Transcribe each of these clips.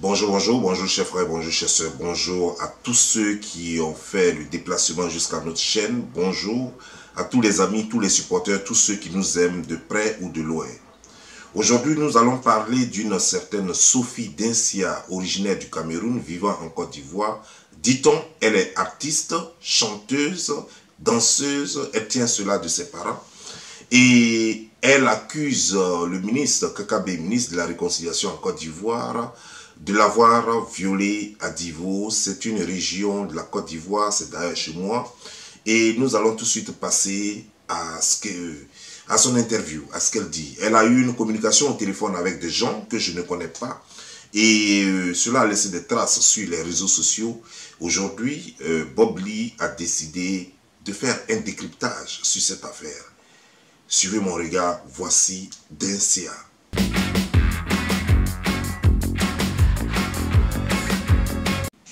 Bonjour chers frères, bonjour chers sœurs, bonjour à tous ceux qui ont fait le déplacement jusqu'à notre chaîne, bonjour à tous les amis, tous les supporters, tous ceux qui nous aiment de près ou de loin. Aujourd'hui, nous allons parler d'une certaine Sophie Densia, originaire du Cameroun, vivant en Côte d'Ivoire. Dit-on, elle est artiste, chanteuse, danseuse, elle tient cela de ses parents. Et elle accuse le ministre Kakabe, ministre de la Réconciliation en Côte d'Ivoire, de l'avoir violée à Divo. C'est une région de la Côte d'Ivoire, c'est d'ailleurs chez moi. Et nous allons tout de suite passer à son interview, à ce qu'elle dit. Elle a eu une communication au téléphone avec des gens que je ne connais pas. Et cela a laissé des traces sur les réseaux sociaux. Aujourd'hui, Bob Lee a décidé de faire un décryptage sur cette affaire. Suivez mon regard, voici Densia.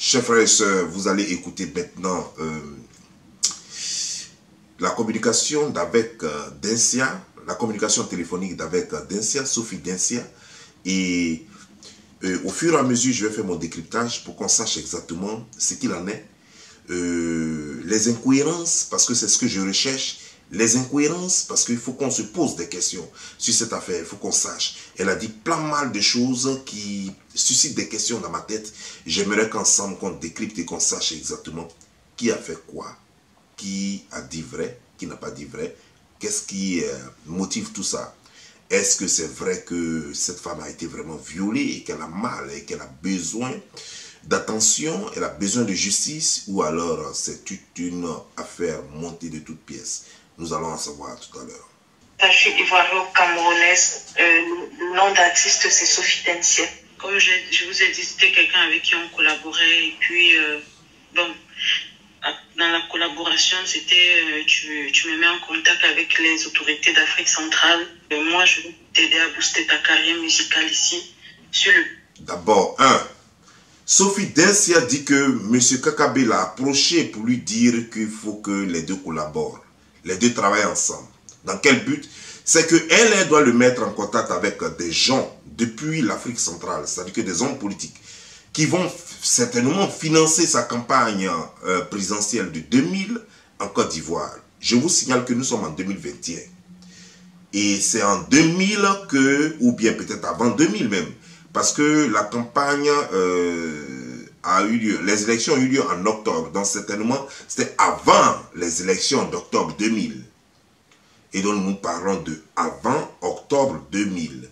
Chers frères et sœurs, vous allez écouter maintenant la communication d'avec Densia, la communication téléphonique d'avec Densia, Sophie Densia. Et au fur et à mesure, je vais faire mon décryptage pour qu'on sache exactement ce qu'il en est. Les incohérences, parce que c'est ce que je recherche. Les incohérences, parce qu'il faut qu'on se pose des questions sur cette affaire, il faut qu'on sache. Elle a dit plein mal de choses qui suscitent des questions dans ma tête. J'aimerais qu'ensemble, qu'on décrypte et qu'on sache exactement qui a fait quoi, qui a dit vrai, qui n'a pas dit vrai, qu'est-ce qui motive tout ça. Est-ce que c'est vrai que cette femme a été vraiment violée et qu'elle a mal et qu'elle a besoin d'attention, elle a besoin de justice, ou alors c'est toute une affaire montée de toutes pièces? Nous allons en savoir tout à l'heure. Je suis ivoiro-camerounaise. Le nom d'artiste, c'est Sophie Densia. Comme je vous ai dit, c'était quelqu'un avec qui on collaborait. Et puis, bon, dans la collaboration, c'était tu me mets en contact avec les autorités d'Afrique centrale. Moi, je vais t'aider à booster ta carrière musicale ici. D'abord, Sophie Densia dit que M. Kakabe l'a approché pour lui dire qu'il faut que les deux collaborent. Les deux travaillent ensemble. Dans quel but? C'est qu'elle doit le mettre en contact avec des gens depuis l'Afrique centrale, c'est-à-dire que des hommes politiques qui vont certainement financer sa campagne présidentielle de 2000 en Côte d'Ivoire. Je vous signale que nous sommes en 2021. Et c'est en 2000 que, ou bien peut-être avant 2000 même, parce que la campagne a eu lieu, les élections ont eu lieu en octobre, donc certainement c'était avant les élections d'octobre 2000. Et donc nous parlons de avant octobre 2000.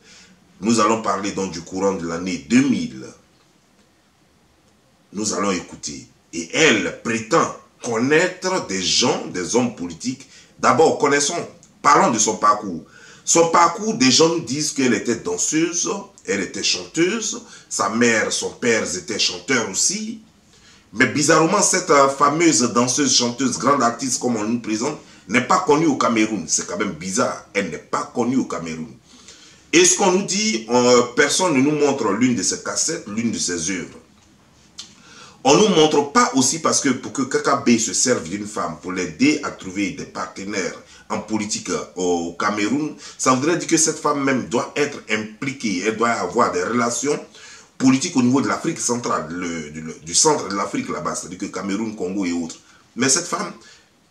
Nous allons parler donc du courant de l'année 2000. Nous allons écouter. Et elle prétend connaître des gens, des hommes politiques. D'abord, parlons de son parcours. Son parcours, des gens nous disent qu'elle était danseuse, elle était chanteuse, sa mère, son père étaient chanteurs aussi. Mais bizarrement, cette fameuse danseuse, chanteuse, grande artiste comme on nous présente, n'est pas connue au Cameroun. C'est quand même bizarre, elle n'est pas connue au Cameroun. Et ce qu'on nous dit, personne ne nous montre l'une de ses cassettes, l'une de ses œuvres. On ne nous montre pas aussi parce que pour que Kakabe se serve d'une femme, pour l'aider à trouver des partenaires en politique au Cameroun, ça voudrait dire que cette femme même doit être impliquée, elle doit avoir des relations politiques au niveau de l'Afrique centrale, du centre de l'Afrique là-bas, c'est-à-dire que Cameroun, Congo et autres. Mais cette femme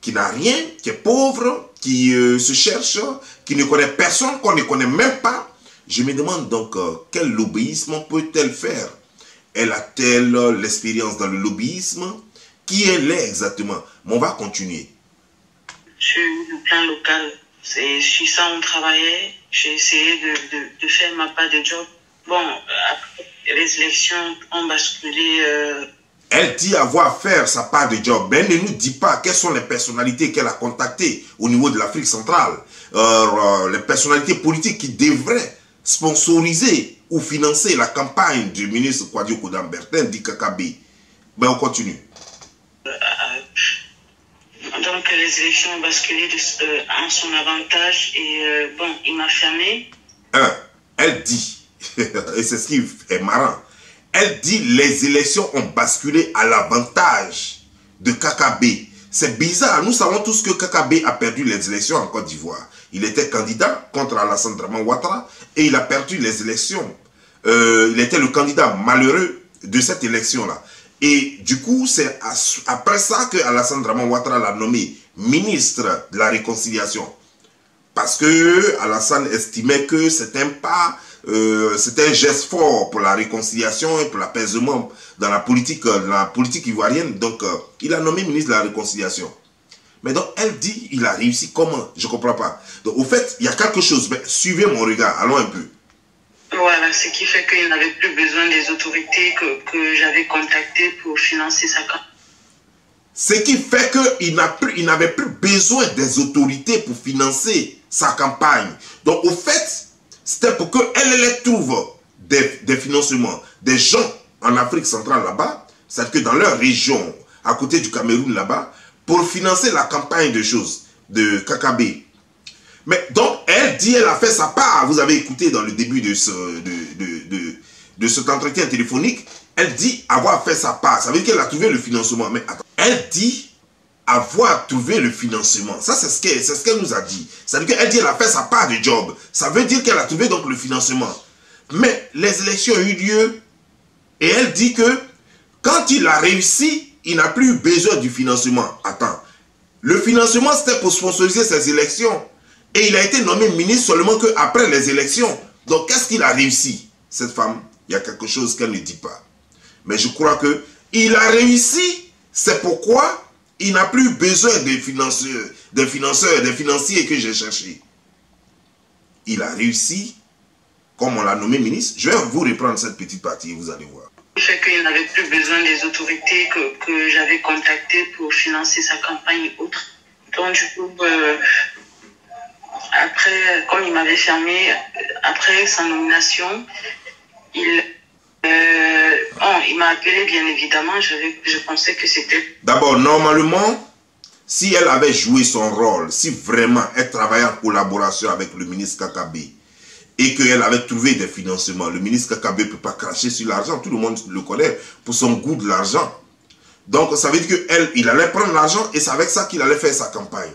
qui n'a rien, qui est pauvre, qui se cherche, qui ne connaît personne, qu'on ne connaît même pas, je me demande donc quel lobbyisme peut-elle faire? Elle a-t-elle l'expérience dans le lobbyisme? Qui elle est exactement? Mais on va continuer. Sur le plan local, c'est sur ça on travaillait. J'ai essayé de faire ma part de job. Bon, après les élections ont basculé. Elle dit avoir fait sa part de job, mais elle ne nous dit pas quelles sont les personnalités qu'elle a contactées au niveau de l'Afrique centrale. Les personnalités politiques qui devraient sponsoriser ou financer la campagne du ministre Kwadio Kodambertin dit Kakabe. Mais on continue. Donc les élections ont basculé en son avantage et bon, il m'a fermé. Elle dit, et c'est ce qui est marrant, elle dit les élections ont basculé à l'avantage de Kakabe. C'est bizarre, nous savons tous que Kakabe a perdu les élections en Côte d'Ivoire. Il était candidat contre Alassane Draman Ouattara et il a perdu les élections il était le candidat malheureux de cette élection-là. Et du coup, c'est après ça que Alassane Dramane Ouattara l'a nommé ministre de la Réconciliation. Parce que Alassane estimait que c'était un geste fort pour la réconciliation et pour l'apaisement dans la politique ivoirienne. Donc, il a nommé ministre de la Réconciliation. Mais donc, elle dit, il a réussi comment? Je ne comprends pas. Donc, au fait, il y a quelque chose. Mais suivez mon regard, allons un peu. Voilà, ce qui fait qu'il n'avait plus besoin des autorités que j'avais contactées pour financer sa campagne. Ce qui fait qu'il n'avait plus besoin des autorités pour financer sa campagne. Donc, au fait, c'était pour qu'elle trouve des financements. Des gens en Afrique centrale là-bas, c'est-à-dire que dans leur région, à côté du Cameroun là-bas, pour financer la campagne de Kakabe. Mais donc, elle dit, elle a fait sa part. Vous avez écouté dans le début de cet entretien téléphonique, elle dit avoir fait sa part. Ça veut dire qu'elle a trouvé le financement. Mais attends, elle dit avoir trouvé le financement. Ça, c'est ce qu'elle nous a dit. Ça veut dire qu'elle dit qu'elle a fait sa part de job. Ça veut dire qu'elle a trouvé donc le financement. Mais les élections ont eu lieu et elle dit que quand il a réussi, il n'a plus eu besoin du financement. Attends, le financement, c'était pour sponsoriser ces élections. Et il a été nommé ministre seulement qu'après les élections. Donc, qu'est-ce qu'il a réussi? Cette femme, il y a quelque chose qu'elle ne dit pas. Mais je crois qu'il a réussi. C'est pourquoi il n'a plus besoin des financiers que j'ai cherchés. Il a réussi, comme on l'a nommé ministre. Je vais vous reprendre cette petite partie, vous allez voir. Le fait qu'il n'avait plus besoin des autorités que j'avais contactées pour financer sa campagne et autres. Donc, du coup, après, comme il m'avait fermé, après sa nomination, il m'a appelé, bien évidemment. Je pensais que c'était... D'abord, normalement, si elle avait joué son rôle, si vraiment elle travaillait en collaboration avec le ministre Kakabe et qu'elle avait trouvé des financements, le ministre Kakabe ne peut pas cracher sur l'argent. Tout le monde le connaît pour son goût de l'argent. Donc, ça veut dire qu'il allait prendre l'argent et c'est avec ça qu'il allait faire sa campagne.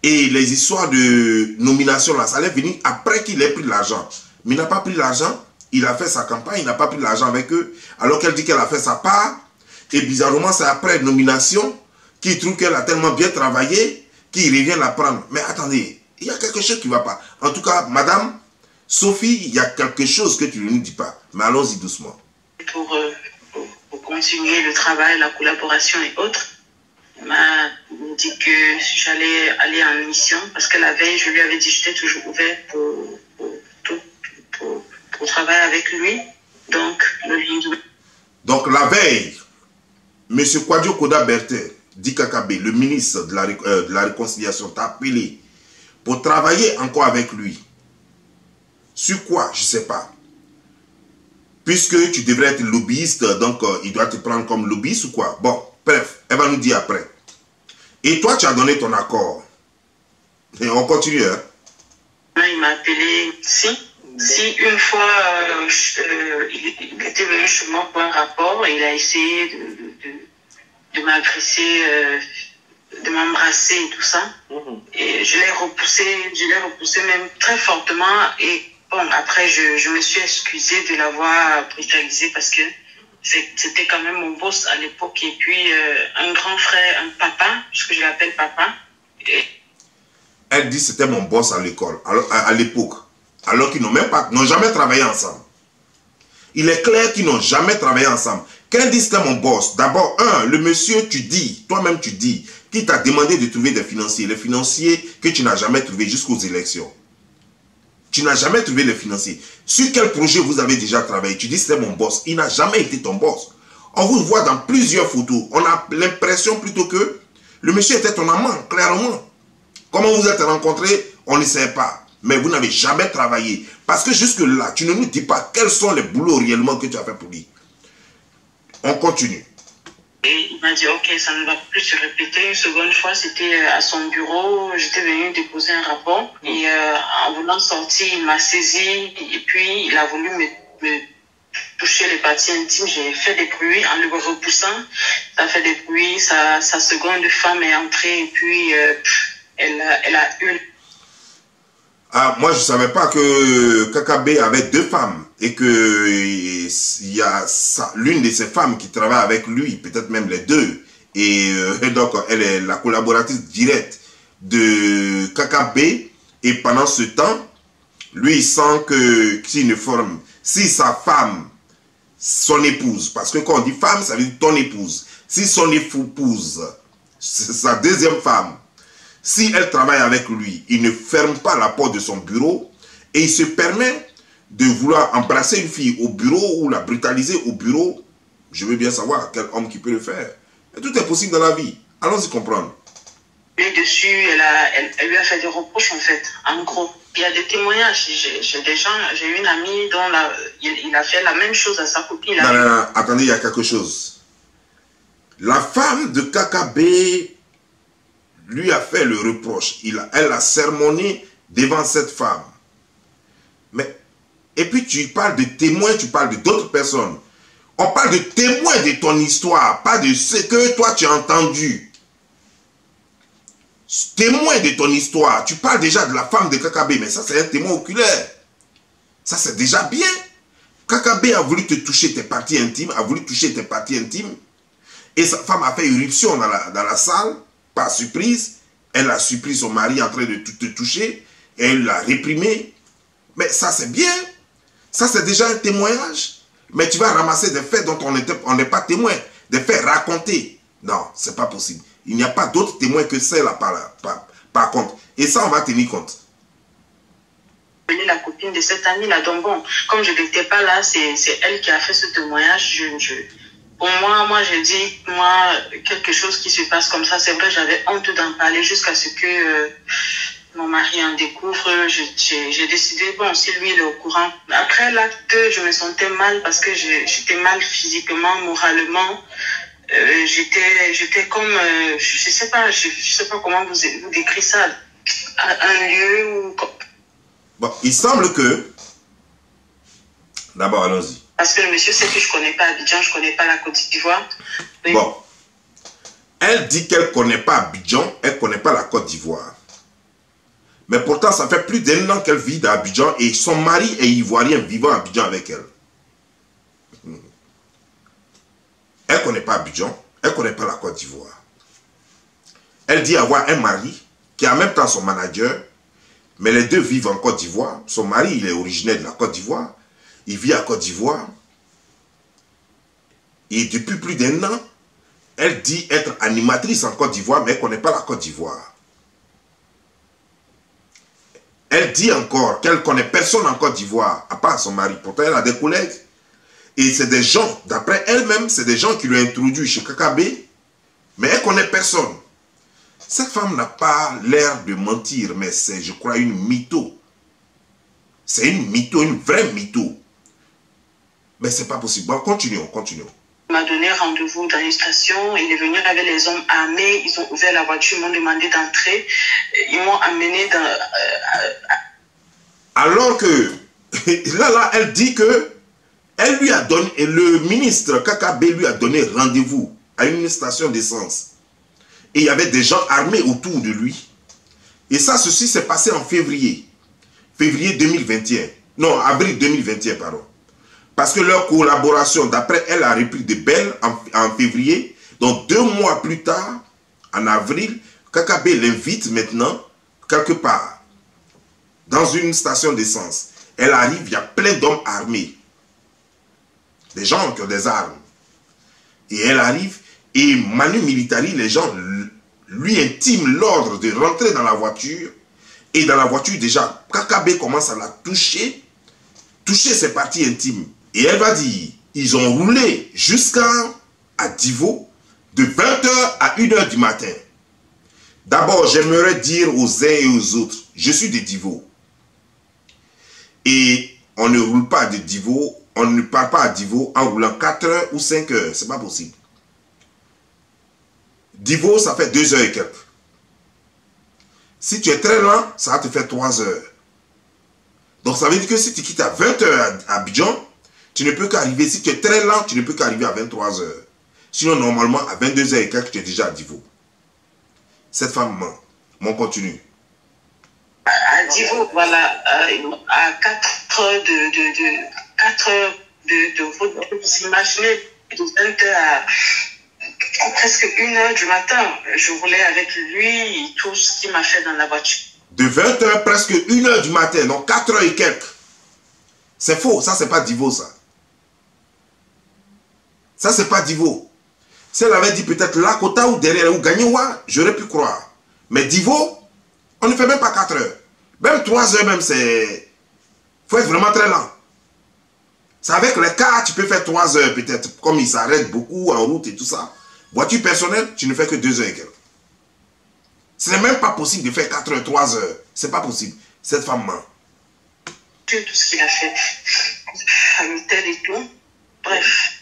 Et les histoires de nomination, là, ça allait venir après qu'il ait pris l'argent. Mais il n'a pas pris l'argent, il a fait sa campagne, il n'a pas pris l'argent avec eux, alors qu'elle dit qu'elle a fait sa part. Et bizarrement, c'est après nomination qu'il trouve qu'elle a tellement bien travaillé qu'il revient la prendre. Mais attendez, il y a quelque chose qui ne va pas. En tout cas, madame Sophie, il y a quelque chose que tu ne nous dis pas. Mais allons-y doucement. Pour continuer le travail, la collaboration et autres, il m'a dit que j'allais aller en mission parce que la veille, je lui avais dit que j'étais toujours ouverte pour travailler avec lui. Donc la veille, M. Kwadjo Koda Bertin, dit Kakabe, le ministre de la Réconciliation, t'a appelé pour travailler encore avec lui. Sur quoi? Je ne sais pas. Puisque tu devrais être lobbyiste, donc il doit te prendre comme lobbyiste ou quoi? Bon, bref, elle va nous dire après. Et toi, tu as donné ton accord. Et on continue, hein? Il m'a appelé, si une fois, il était venu chez moi pour un rapport et il a essayé de m'agresser, de m'embrasser et tout ça. Et je l'ai repoussé même très fortement. Et bon, après, je me suis excusée de l'avoir brutalisé parce que c'était quand même mon boss à l'époque. Et puis, un grand frère, un papa, puisque je l'appelle papa. Elle dit c'était mon boss à l'école, à l'époque. Alors qu'ils n'ont jamais travaillé ensemble. Il est clair qu'ils n'ont jamais travaillé ensemble. Quand elle dit c'était mon boss, d'abord, le monsieur, toi-même tu dis, qui t'a demandé de trouver des financiers. Les financiers que tu n'as jamais trouvés jusqu'aux élections. Tu n'as jamais trouvé les financiers. Sur quel projet vous avez déjà travaillé? Tu dis c'était mon boss. Il n'a jamais été ton boss. On vous voit dans plusieurs photos. On a l'impression plutôt que le monsieur était ton amant, clairement. Comment vous êtes rencontrés, on ne sait pas. Mais vous n'avez jamais travaillé. Parce que jusque-là, tu ne nous dis pas quels sont les boulots réellement que tu as fait pour lui. On continue. Et il m'a dit, ok, ça ne va plus se répéter. Une seconde fois, c'était à son bureau. J'étais venue déposer un rapport. Et en voulant sortir, il m'a saisi. Et puis, il a voulu me toucher les parties intimes. J'ai fait des bruits en le repoussant. Ça a fait des bruits. Sa seconde femme est entrée. Et puis, elle a eu... Ah, moi, je ne savais pas que Kakabe avait deux femmes. et que il y a l'une de ses femmes qui travaille avec lui, peut-être même les deux, et donc elle est la collaboratrice directe de KKB, et pendant ce temps, lui il sent que s'il ne forme, si sa femme, son épouse, parce que quand on dit femme, ça veut dire ton épouse, si son épouse, sa deuxième femme, si elle travaille avec lui, il ne ferme pas la porte de son bureau, et il se permet de vouloir embrasser une fille au bureau ou la brutaliser au bureau, je veux bien savoir quel homme qui peut le faire. Et tout est possible dans la vie. Allons-y comprendre. Et dessus, elle lui a fait des reproches en fait, en gros. Il y a des témoignages. J'ai des gens, j'ai une amie dont il a fait la même chose à sa copine. Non, attendez, il y a quelque chose. La femme de KKB lui a fait le reproche. Elle a sermonné devant cette femme. Mais et puis tu parles de témoins, tu parles d'autres personnes. On parle de témoins de ton histoire, pas de ce que toi tu as entendu. Témoin de ton histoire. Tu parles déjà de la femme de KKB, mais ça c'est un témoin oculaire. Ça c'est déjà bien. KKB a voulu te toucher tes parties intimes, et sa femme a fait irruption dans la salle, par surprise. Elle a surpris son mari en train de te toucher, et elle l'a réprimé. Mais ça c'est bien. Ça, c'est déjà un témoignage. Mais tu vas ramasser des faits dont on n'est pas témoin. Des faits racontés. Non, c'est pas possible. Il n'y a pas d'autres témoins que celle-là par contre. Et ça, on va tenir compte. La copine de cette amie-là, donc bon, comme je n'étais pas là, c'est elle qui a fait ce témoignage. Pour moi, je dis, quelque chose qui se passe comme ça, c'est vrai, j'avais honte d'en parler jusqu'à ce que... mon mari en découvre, j'ai décidé, bon, si lui il est au courant. Après l'acte, je me sentais mal parce que j'étais mal physiquement, moralement. J'étais comme, je sais pas comment vous décrire ça, un lieu où... Bon, il semble que... D'abord, allons-y. Parce que le monsieur sait que je connais pas Abidjan, je connais pas la Côte d'Ivoire. Oui. Bon, elle dit qu'elle connaît pas Abidjan, elle connaît pas la Côte d'Ivoire. Mais pourtant, ça fait plus d'1 an qu'elle vit à Abidjan et son mari est ivoirien vivant à Abidjan avec elle. Elle ne connaît pas Abidjan, elle ne connaît pas la Côte d'Ivoire. Elle dit avoir un mari qui est en même temps son manager, mais les deux vivent en Côte d'Ivoire. Son mari, il est originaire de la Côte d'Ivoire. Il vit à Côte d'Ivoire. Et depuis plus d'1 an, elle dit être animatrice en Côte d'Ivoire, mais elle ne connaît pas la Côte d'Ivoire. Elle dit encore qu'elle ne connaît personne en Côte d'Ivoire, à part son mari. Pourtant, elle a des collègues. Et c'est des gens, d'après elle-même, c'est des gens qui lui ont introduit chez KKB, mais elle ne connaît personne. Cette femme n'a pas l'air de mentir, mais c'est, je crois, une mytho. C'est une mytho, une vraie mytho. Mais c'est pas possible. Bon, continuons. Il m'a donné rendez-vous dans une station. Il est venu avec les hommes armés. Ils ont ouvert la voiture, ils m'ont demandé d'entrer. Ils m'ont amené dans... Alors que, là, elle dit que elle lui a donné, et le ministre KKB lui a donné rendez-vous à une station d'essence. Et il y avait des gens armés autour de lui. Et ça, ceci s'est passé en février. Février 2021. Non, avril 2021, pardon. Parce que leur collaboration, d'après elle, a repris de belles en février. Donc 2 mois plus tard, en avril, KKB l'invite maintenant, quelque part, dans une station d'essence. Elle arrive, il y a plein d'hommes armés. Des gens qui ont des armes. Et elle arrive, et manu militari, les gens lui intiment l'ordre de rentrer dans la voiture. Et dans la voiture, déjà, KKB commence à la toucher ses parties intimes. Et elle va dire, ils ont roulé jusqu'à Divo, de 20h à 1h du matin. D'abord, j'aimerais dire aux uns et aux autres, je suis de Divo. Et on ne roule pas de Divo, on ne part pas à Divo en roulant 4h ou 5h, c'est pas possible. Divo, ça fait 2h et quelques. Si tu es très lent, ça va te faire 3 heures. Donc ça veut dire que si tu quittes à 20h à Abidjan, tu ne peux qu'arriver, si tu es très lent, tu ne peux qu'arriver à 23 heures. Sinon, normalement, à 22h et quelques, tu es déjà à Divo. Cette femme ment. On continue. À Divo, voilà, à 4 heures 4 heures de route. Vous imaginez, de 20 heures à presque 1 heure du matin, je roulais avec lui et tout ce qu'il m'a fait dans la voiture. De 20 heures, presque 1 heure du matin, donc 4 heures et quelques. C'est faux, ça c'est pas Divo ça. Ça c'est pas Divo. Si elle avait dit peut-être là, Kota ou derrière, ou Gagnewa, j'aurais pu croire. Mais Divo, on ne fait même pas 4 heures. Même 3 heures même, c'est... faut être vraiment très lent. C'est avec les cars, tu peux faire 3 heures peut-être, comme ils s'arrêtent beaucoup en route et tout ça. Voiture personnelle, tu ne fais que 2 heures et quelques. Ce n'est même pas possible de faire 4 heures, 3 heures. C'est pas possible. Cette femme ment. Tout ce qu'il a fait à l'hôtel et tout. Bref,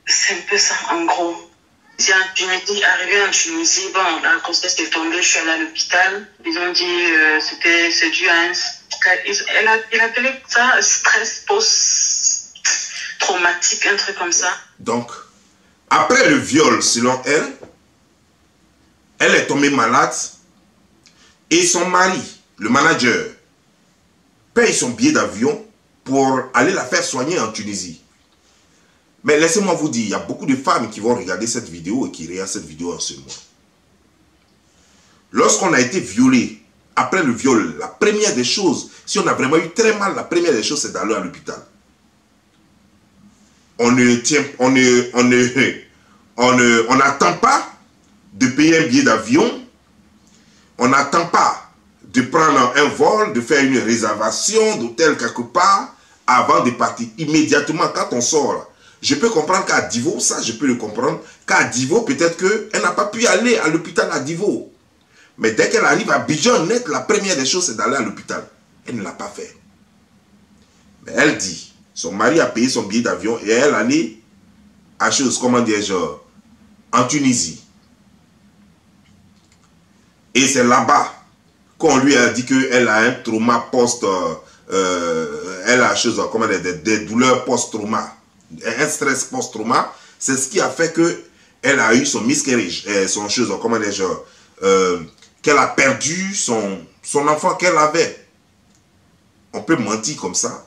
c'est un peu ça en gros. C'est en Tunisie, arrivé en Tunisie, bon, la grossesse est tombée, je suis allée à l'hôpital. Ils ont dit c'est dû à un... Il appelait ça stress post-traumatique, un truc comme ça. Donc, après le viol, selon elle, elle est tombée malade et son mari, le manager, paye son billet d'avion pour aller la faire soigner en Tunisie. Mais laissez-moi vous dire, il y a beaucoup de femmes qui vont regarder cette vidéo et qui regardent cette vidéo en ce moment. Lorsqu'on a été violé, après le viol, la première des choses, si on a vraiment eu très mal, la première des choses, c'est d'aller à l'hôpital. On n'attend pas de payer un billet d'avion, on n'attend pas de prendre un vol, de faire une réservation d'hôtel quelque part avant de partir. Immédiatement, quand on sort, je peux comprendre qu'à Divo, ça je peux le comprendre, qu'à Divo, peut-être qu'elle n'a pas pu aller à l'hôpital à Divo. Mais dès qu'elle arrive à Abidjan, net, la première des choses, c'est d'aller à l'hôpital. Elle ne l'a pas fait. Mais elle dit, son mari a payé son billet d'avion et elle allait à chose, comment dire, en Tunisie. Et c'est là-bas qu'on lui a dit qu'elle a un trauma post... elle a chose, comment dire, des douleurs post-trauma. Un stress post-trauma. C'est ce qui a fait qu'elle a eu son miscarriage. Son chose, comment dire, qu'elle a perdu son enfant qu'elle avait. On peut mentir comme ça.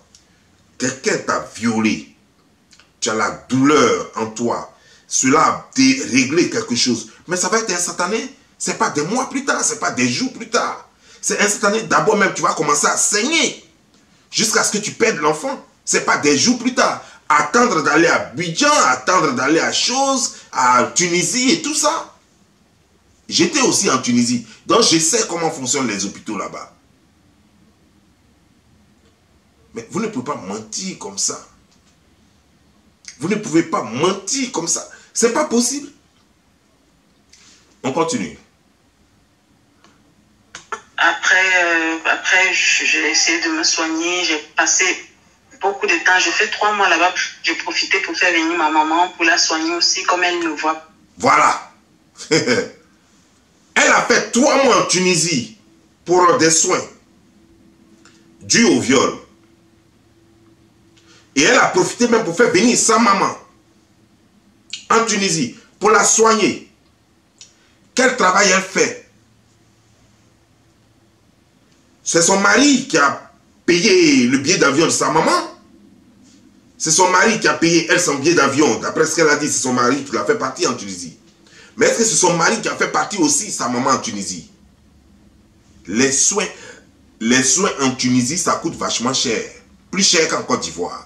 Quelqu'un t'a violé. Tu as la douleur en toi. Cela a déréglé quelque chose. Mais ça va être instantané. Ce n'est pas des mois plus tard. Ce n'est pas des jours plus tard. C'est instantané. D'abord même, tu vas commencer à saigner. Jusqu'à ce que tu perdes l'enfant. Ce n'est pas des jours plus tard. Attendre d'aller à Abidjan, attendre d'aller à Chose, à Tunisie et tout ça. J'étais aussi en Tunisie. Donc je sais comment fonctionnent les hôpitaux là-bas. Mais vous ne pouvez pas mentir comme ça. Vous ne pouvez pas mentir comme ça. C'est pas possible. On continue. Après j'ai essayé de me soigner. J'ai passé beaucoup de temps. J'ai fait 3 mois là-bas. J'ai profité pour faire venir ma maman, pour la soigner aussi, comme elle me voit. Voilà. Elle a fait 3 mois en Tunisie pour des soins dus au viol. Et elle a profité même pour faire venir sa maman en Tunisie pour la soigner. Quel travail elle fait? C'est son mari qui a payé le billet d'avion de sa maman. C'est son mari qui a payé elle son billet d'avion. D'après ce qu'elle a dit, c'est son mari qui l'a fait partir en Tunisie. Mais est-ce que c'est son mari qui a fait partir aussi sa maman en Tunisie? Les soins en Tunisie, ça coûte vachement cher. Plus cher qu'en Côte d'Ivoire.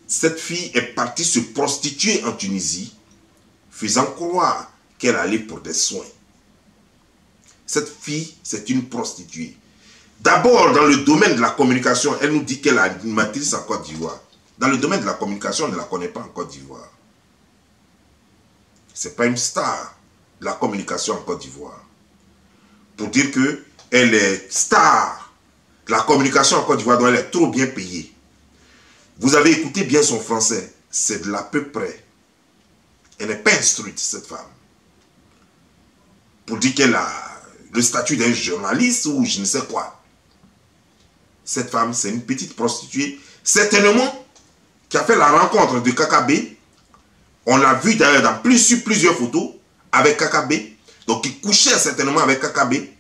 Cette fille est partie se prostituer en Tunisie, faisant croire qu'elle allait pour des soins. Cette fille, c'est une prostituée. D'abord, dans le domaine de la communication, elle nous dit qu'elle est animatrice en Côte d'Ivoire. Dans le domaine de la communication, on ne la connaît pas en Côte d'Ivoire. Ce n'est pas une star de la communication en Côte d'Ivoire. Pour dire qu'elle est star de la communication en Côte d'Ivoire, dont elle est trop bien payée. Vous avez écouté bien son français. C'est de l'à peu près. Elle n'est pas instruite, cette femme. Pour dire qu'elle a le statut d'un journaliste ou je ne sais quoi. Cette femme, c'est une petite prostituée. Certainement, qui a fait la rencontre de Kakabé. On l'a vu d'ailleurs dans plusieurs photos avec Kakabé. Donc, il couchait certainement avec Kakabé.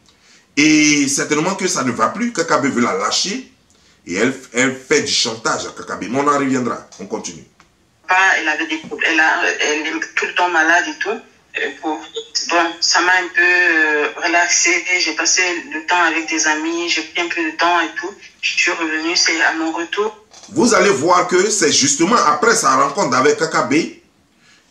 Et certainement que ça ne va plus. Kakabé veut la lâcher. Et elle fait du chantage à Kakabe. Mais on en reviendra. On continue. Elle avait des problèmes. Elle est tout le temps malade et tout. Bon, ça m'a un peu relaxé. J'ai passé le temps avec des amis. J'ai pris un peu de temps et tout. Je suis revenue. C'est à mon retour. Vous allez voir que c'est justement après sa rencontre avec Kakabe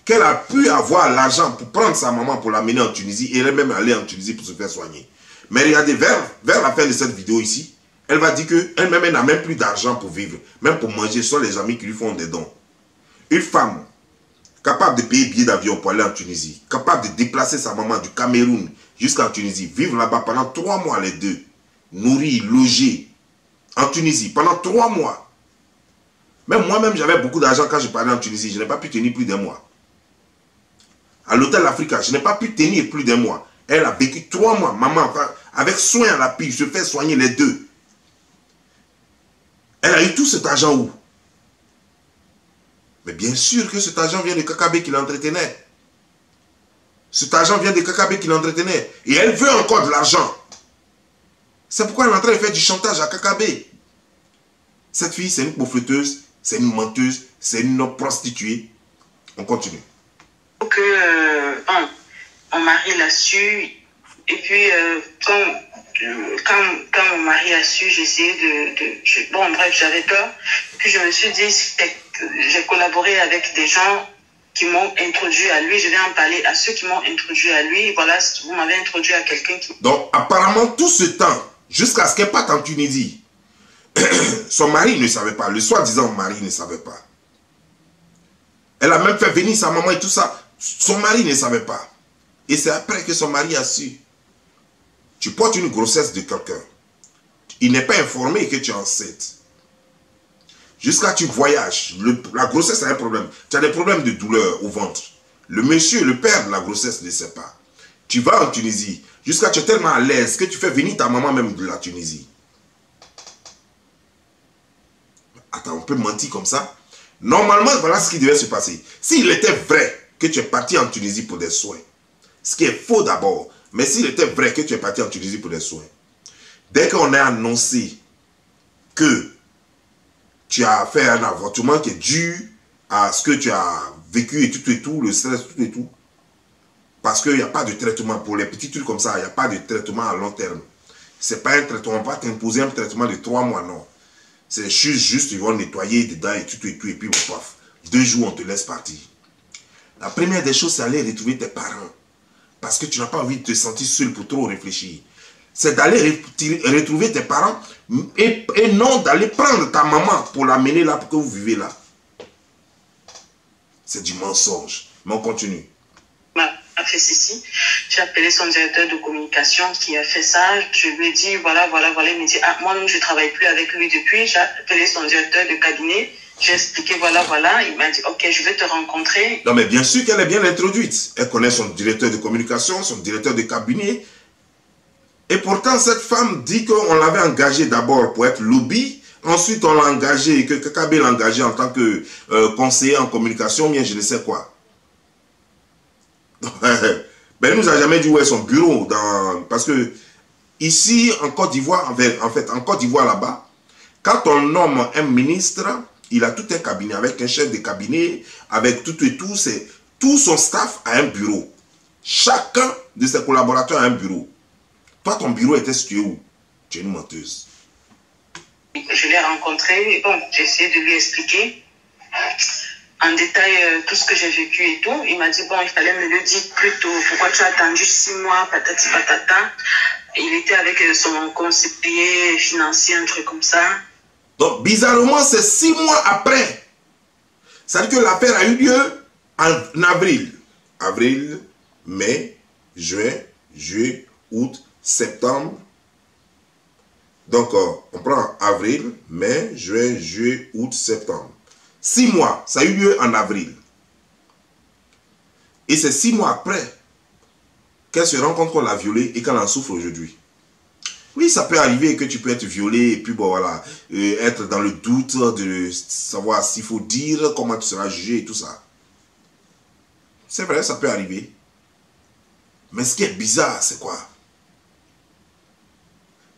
qu'elle a pu avoir l'argent pour prendre sa maman pour l'amener en Tunisie et elle-même aller en Tunisie pour se faire soigner. Mais regardez, vers la fin de cette vidéo ici, elle va dire qu'elle-même n'a même plus d'argent pour vivre, même pour manger, ce sont les amis qui lui font des dons. Une femme capable de payer billet d'avion pour aller en Tunisie, capable de déplacer sa maman du Cameroun jusqu'en Tunisie, vivre là-bas pendant 3 mois les deux, nourrir, loger en Tunisie pendant 3 mois. Même moi-même, j'avais beaucoup d'argent quand je parlais en Tunisie, je n'ai pas pu tenir plus d'1 mois. À l'hôtel Africa, je n'ai pas pu tenir plus d'1 mois. Elle a vécu 3 mois, maman, avec soin à la pile, se fait soigner les deux. Elle a eu tout cet argent où? Mais bien sûr que cet argent vient de Kakabe qui l'entretenait. Cet argent vient de Kakabe qui l'entretenait. Et elle veut encore de l'argent. C'est pourquoi elle est en train de faire du chantage à Kakabe. Cette fille, c'est une pauvreteuse, c'est une menteuse, c'est une prostituée. On continue. Mon mari l'a su. Et puis, quand mon mari a su, j'ai essayé bon, bref, j'avais peur. Puis je me suis dit, j'ai collaboré avec des gens qui m'ont introduit à lui. Je vais en parler à ceux qui m'ont introduit à lui. Voilà, vous m'avez introduit à quelqu'un qui... Donc, apparemment, tout ce temps, jusqu'à ce qu'elle parte en Tunisie, son mari ne savait pas. Le soi-disant mari ne savait pas. Elle a même fait venir sa maman et tout ça. Son mari ne savait pas. Et c'est après que son mari a su. Tu portes une grossesse de quelqu'un. Il n'est pas informé que tu es enceinte. Jusqu'à ce que tu voyages. La grossesse a un problème. Tu as des problèmes de douleur au ventre. Le monsieur, le père de la grossesse ne sait pas. Tu vas en Tunisie. Jusqu'à ce que tu es tellement à l'aise que tu fais venir ta maman même de la Tunisie. Attends, on peut mentir comme ça? Normalement, voilà ce qui devait se passer. S'il était vrai que tu es parti en Tunisie pour des soins, ce qui est faux d'abord, mais s'il était vrai que tu es parti en Tunisie pour des soins, dès qu'on a annoncé que tu as fait un avortement qui est dû à ce que tu as vécu et tout, le stress, tout et tout, parce qu'il n'y a pas de traitement pour les petits trucs comme ça, il n'y a pas de traitement à long terme. Ce n'est pas un traitement, on va t'imposer un traitement de 3 mois, non. C'est juste, ils vont nettoyer dedans et tout, et puis paf, 2 jours, on te laisse partir. La première des choses, c'est aller retrouver tes parents. Parce que tu n'as pas envie de te sentir seul pour trop réfléchir. C'est d'aller retrouver tes parents et non d'aller prendre ta maman pour l'amener là pour que vous vivez là. C'est du mensonge. Mais on continue. A fait ceci. J'ai appelé son directeur de communication qui a fait ça. Je lui ai dit, voilà. Il me dit, ah, moi, je ne travaille plus avec lui depuis. J'ai appelé son directeur de cabinet. J'ai expliqué, voilà. Il m'a dit, ok, je vais te rencontrer. Non, mais bien sûr qu'elle est bien introduite. Elle connaît son directeur de communication, son directeur de cabinet. Et pourtant, cette femme dit qu'on l'avait engagée d'abord pour être lobby. Ensuite, on l'a engagée, que Kakabe l'a engagée en tant que conseiller en communication, bien je ne sais quoi. Ben, elle nous a jamais dit où est son bureau. Parce que ici, en Côte d'Ivoire, en fait, en Côte d'Ivoire là-bas, quand on nomme un ministre, il a tout un cabinet, avec un chef de cabinet, avec tout et tout. Tout son staff a un bureau. Chacun de ses collaborateurs a un bureau. Toi, ton bureau était situé où? Tu es une menteuse. Je l'ai rencontré. Bon, j'ai essayé de lui expliquer en détail tout ce que j'ai vécu et tout. Il m'a dit, bon, il fallait me le dire plus tôt. Pourquoi tu as attendu 6 mois, patati patata. Il était avec son conseiller financier, un truc comme ça. Donc, bizarrement, c'est 6 mois après. C'est-à-dire que l'affaire a eu lieu en avril. Avril, mai, juin, juillet, août, septembre. Donc, on prend avril, mai, juin, juillet, août, septembre. 6 mois, ça a eu lieu en avril. Et c'est 6 mois après qu'elle se rend compte qu'on l'a violée et qu'elle en souffre aujourd'hui. Oui, ça peut arriver que tu peux être violé et puis bon voilà, être dans le doute de savoir s'il faut dire, comment tu seras jugé et tout ça. C'est vrai, ça peut arriver. Mais ce qui est bizarre, c'est quoi?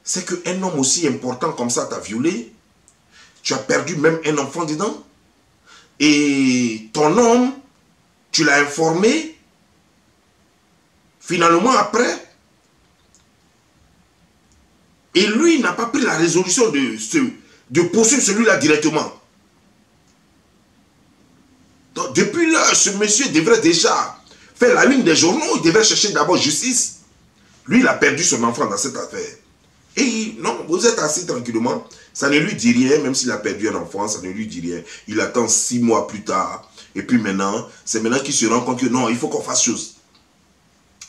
C'est qu'un homme aussi important comme ça t'a violé Tu as perdu même un enfant dedans. Et ton homme, tu l'as informé. Finalement, après, et lui n'a pas pris la résolution de poursuivre celui-là directement. Donc, depuis là, ce monsieur devrait déjà faire la une des journaux. Il devrait chercher d'abord justice. Lui, il a perdu son enfant dans cette affaire. Et non, vous êtes assis tranquillement. Ça ne lui dit rien, même s'il a perdu un enfant, ça ne lui dit rien. Il attend 6 mois plus tard. Et puis maintenant, c'est maintenant qu'il se rend compte que non, il faut qu'on fasse chose.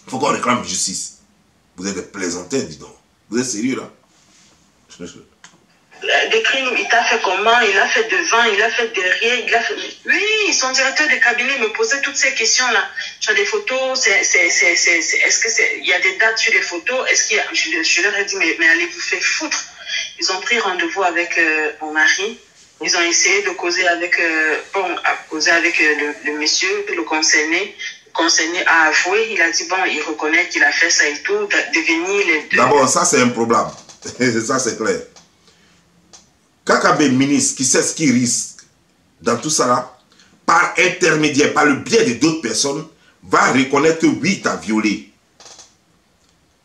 Il faut qu'on réclame justice. Vous êtes des plaisantins, dis donc. Vous êtes sérieux là? Des crimes, il t'a fait comment? Il a fait devant, il a fait derrière, il a fait... Oui, son directeur de cabinet me posait toutes ces questions-là. Tu as des photos, est-ce que il y a des dates sur les photos? Est-ce qu'il y a... Je leur ai dit, mais allez vous faire foutre. Ils ont pris rendez-vous avec mon mari. Ils ont essayé de causer avec, le monsieur, le concerné. Le concerné a avoué, il a dit, bon, il reconnaît qu'il a fait ça et tout, devenir les deux. D'abord, ça c'est un problème. Ça c'est clair. Kakabe ministre qui sait ce qu'il risque dans tout ça là, par intermédiaire, par le biais de d'autres personnes, va reconnaître que oui, tu as violé.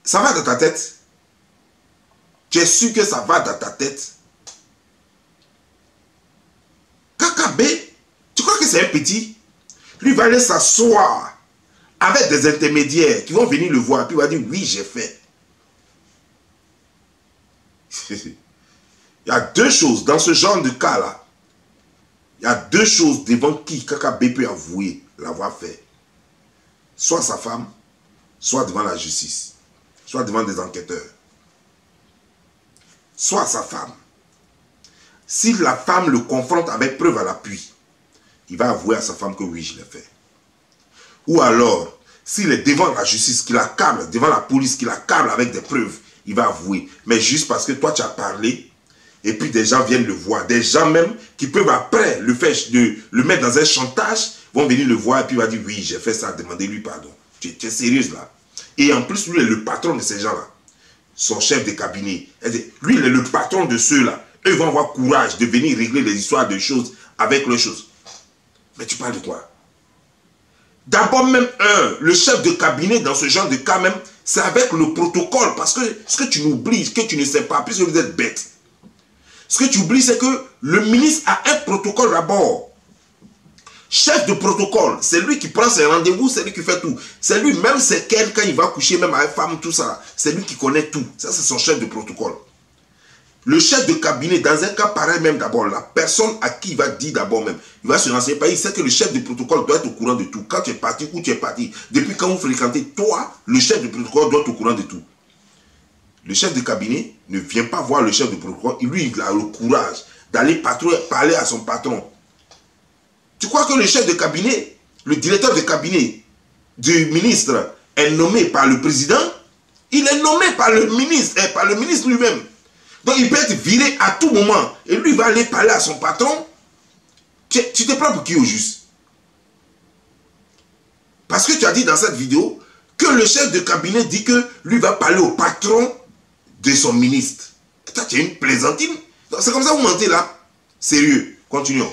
Ça va dans ta tête? Tu es sûr que ça va dans ta tête? Kakabe, tu crois que c'est un petit? Lui va aller s'asseoir avec des intermédiaires qui vont venir le voir, puis il va dire oui, j'ai fait. Il y a deux choses dans ce genre de cas-là. Il y a deux choses devant qui Kakabe peut avouer l'avoir fait. Soit sa femme, soit devant la justice, soit devant des enquêteurs. Soit sa femme. Si la femme le confronte avec preuve à l'appui, il va avouer à sa femme que oui, je l'ai fait. Ou alors, s'il est devant la justice, qu'il accable, devant la police, qu'il accable avec des preuves, il va avouer. Mais juste parce que toi, tu as parlé, et puis des gens viennent le voir. Des gens même qui peuvent après le mettre dans un chantage, vont venir le voir et puis il va dire oui, j'ai fait ça, demandez-lui pardon. Tu es sérieuse là? Et en plus, lui est le patron de ces gens-là. Son chef de cabinet. Lui, il est le patron de ceux-là. Eux vont avoir courage de venir régler les histoires de choses avec leurs choses. Mais tu parles de quoi? D'abord même, le chef de cabinet dans ce genre de cas même, c'est avec le protocole. Parce que ce que tu n'oublies, ce que tu ne sais pas, puisque vous êtes bête. Ce que tu oublies, c'est que le ministre a un protocole d'abord. Chef de protocole, c'est lui qui prend ses rendez-vous, c'est lui qui fait tout. C'est lui, même c'est quel, quand il va coucher, même avec femme, tout ça, c'est lui qui connaît tout. Ça, c'est son chef de protocole. Le chef de cabinet, dans un cas pareil même d'abord, la personne à qui il va dire d'abord même, il va se renseigner, il sait que le chef de protocole doit être au courant de tout. Quand tu es parti, où tu es parti, depuis quand vous fréquentez, toi, le chef de protocole doit être au courant de tout. Le chef de cabinet ne vient pas voir le chef de protocole, lui, il a le courage d'aller parler à son patron. Tu crois que le chef de cabinet, le directeur de cabinet du ministre est nommé par le président? Il est nommé par le ministre lui-même. Donc il peut être viré à tout moment. Et lui va aller parler à son patron. Tu te prends pour qui au juste? Parce que tu as dit dans cette vidéo que le chef de cabinet dit que lui va parler au patron de son ministre. Et toi, tu es une plaisantine. C'est comme ça que vous mentez là. Sérieux. Continuons.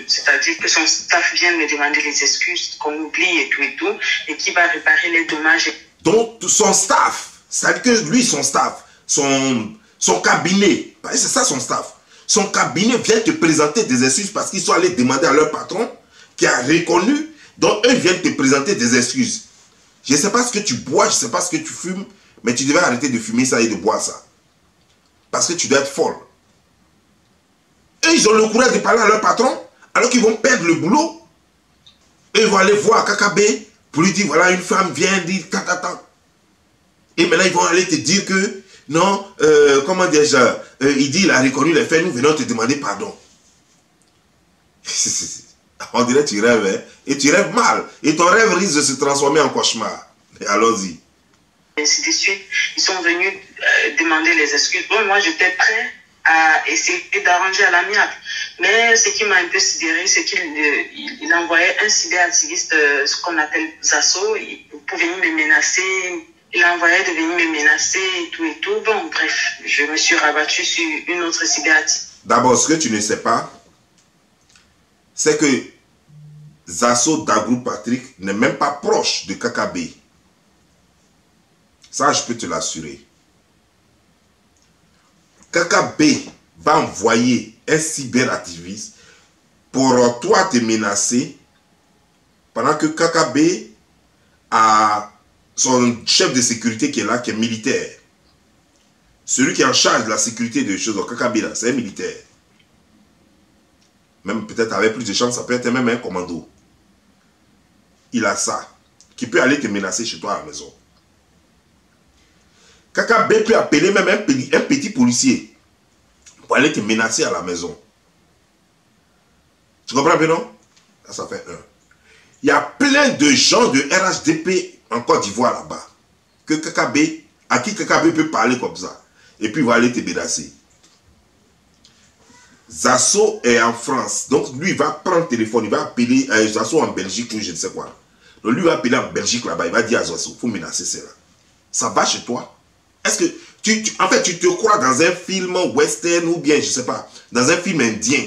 C'est-à-dire que son staff vient me demander les excuses, qu'on oublie et tout, et qui va réparer les dommages. Donc, son staff, c'est-à-dire que lui, son staff, son cabinet, c'est ça son staff, son cabinet vient te présenter des excuses parce qu'ils sont allés demander à leur patron qui a reconnu, donc eux viennent te présenter des excuses. Je ne sais pas ce que tu bois, je ne sais pas ce que tu fumes, mais tu devais arrêter de fumer ça et de boire ça. Parce que tu dois être folle. Eux, ils ont le courage de parler à leur patron, alors qu'ils vont perdre le boulot. Eux, ils vont aller voir Kakabe pour lui dire, voilà, une femme vient dire, Et maintenant, ils vont aller te dire que, non, comment dire, il dit, il a reconnu les faits, nous venons te demander pardon. On dirait que tu rêves, hein? Et tu rêves mal. Et ton rêve risque de se transformer en cauchemar. Allons-y. Ainsi de suite, ils sont venus demander les excuses. Bon, moi, j'étais prêt à essayer d'arranger à l'amiable. Mais ce qui m'a un peu sidéré, c'est qu'il envoyait un cyberactiviste, ce qu'on appelle Zasso, pour venir me menacer. Il envoyait de venir me menacer et tout. Bon, bref, je me suis rabattue sur une autre cyberactiviste. D'abord, ce que tu ne sais pas, c'est que Zasso Dagrou Patrick n'est même pas proche de KKB. Ça, je peux te l'assurer. KKB va envoyer un cyberactiviste pour toi te menacer pendant que KKB a son chef de sécurité qui est là, qui est militaire. Celui qui est en charge de la sécurité des choses au KKB, là, c'est un militaire. Même peut-être avec plus de chance, ça peut être même un commando. Il a ça, qui peut aller te menacer chez toi à la maison. KKB peut appeler même un petit policier pour aller te menacer à la maison. Tu comprends bien, non? Ça fait un. Il y a plein de gens de RHDP en Côte d'Ivoire là-bas, à qui KKB peut parler comme ça. Et puis il va aller te menacer. Zasso est en France. Donc lui, il va prendre le téléphone, il va appeler Zasso en Belgique ou je ne sais quoi. Donc lui, il va appeler en Belgique là-bas, il va dire à Zasso, il faut menacer cela. Ça va chez toi? Est-ce que en fait, tu te crois dans un film western ou bien, je ne sais pas, dans un film indien?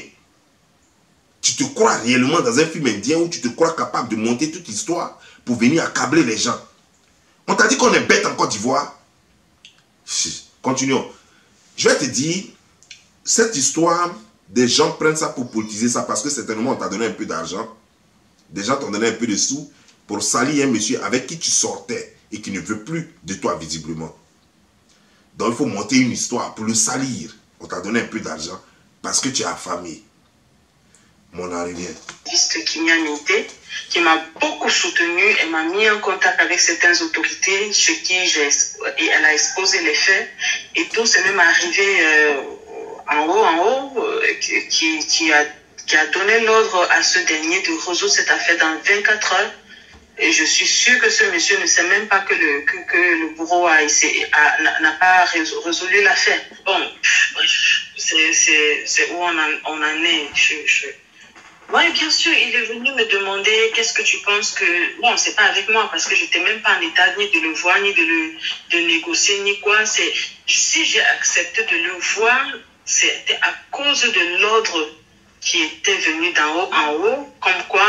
Tu te crois réellement dans un film indien où tu te crois capable de monter toute l'histoire pour venir accabler les gens? On t'a dit qu'on est bête en Côte d'Ivoire? Continuons. Je vais te dire, cette histoire, des gens prennent ça pour politiser ça parce que certainement on t'a donné un peu d'argent. Des gens t'ont donné un peu de sous pour salir un monsieur avec qui tu sortais et qui ne veut plus de toi visiblement. Donc il faut monter une histoire pour le salir. On t'a donné un peu d'argent parce que tu es affamé. Mon arrière. Qui m'a beaucoup soutenu et m'a mis en contact avec certaines autorités chez qui elle a exposé les faits. Et tout s'est même arrivé en haut, qui a donné l'ordre à ce dernier de résoudre cette affaire dans 24 heures. Et je suis sûr que ce monsieur ne sait même pas que le bourreau n'a pas résolu l'affaire. Bon, c'est où on en est. Oui, bien sûr, il est venu me demander qu'est-ce que tu penses que... Bon, c'est pas avec moi parce que je n'étais même pas en état ni de le voir, ni de négocier, ni quoi. Si j'ai accepté de le voir, c'était à cause de l'ordre qui était venu d'en haut en haut, comme quoi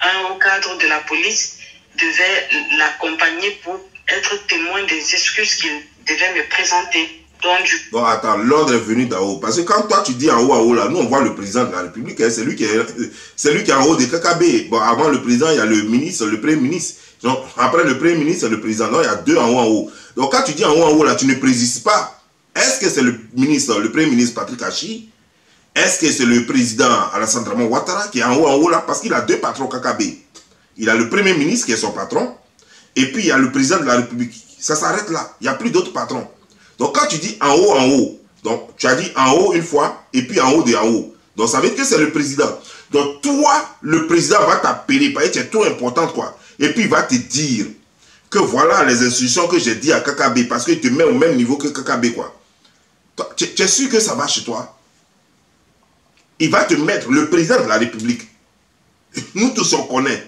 un haut cadre de la police devait l'accompagner pour être témoin des excuses qu'il devait me présenter. Bon, attends, l'ordre est venu d'en haut. Parce que quand toi tu dis en haut, là, nous on voit le président de la République, hein, c'est lui qui est en haut de KKB. Bon, avant le président, il y a le ministre, le premier ministre. Donc, après le premier ministre, le président. Donc, il y a deux en haut. Donc, quand tu dis en haut, là, tu ne précises pas. Est-ce que c'est le ministre, le premier ministre Patrick Hachi? Est-ce que c'est le président Alassane Dramane Ouattara qui est en haut, là? Parce qu'il a deux patrons KKB. Il a le premier ministre qui est son patron. Et puis, il y a le président de la République. Ça s'arrête là. Il n'y a plus d'autres patrons. Donc, quand tu dis en haut, donc tu as dit en haut une fois, et puis en haut de en haut. Donc, ça veut dire que c'est le président. Donc, toi, le président va t'appeler, parce que tu es trop important, quoi. Et puis, il va te dire que voilà les instructions que j'ai dit à KKB, parce qu'il te met au même niveau que KKB, quoi. Tu es sûr que ça va chez toi? Il va te mettre, le président de la République, nous tous on connaît,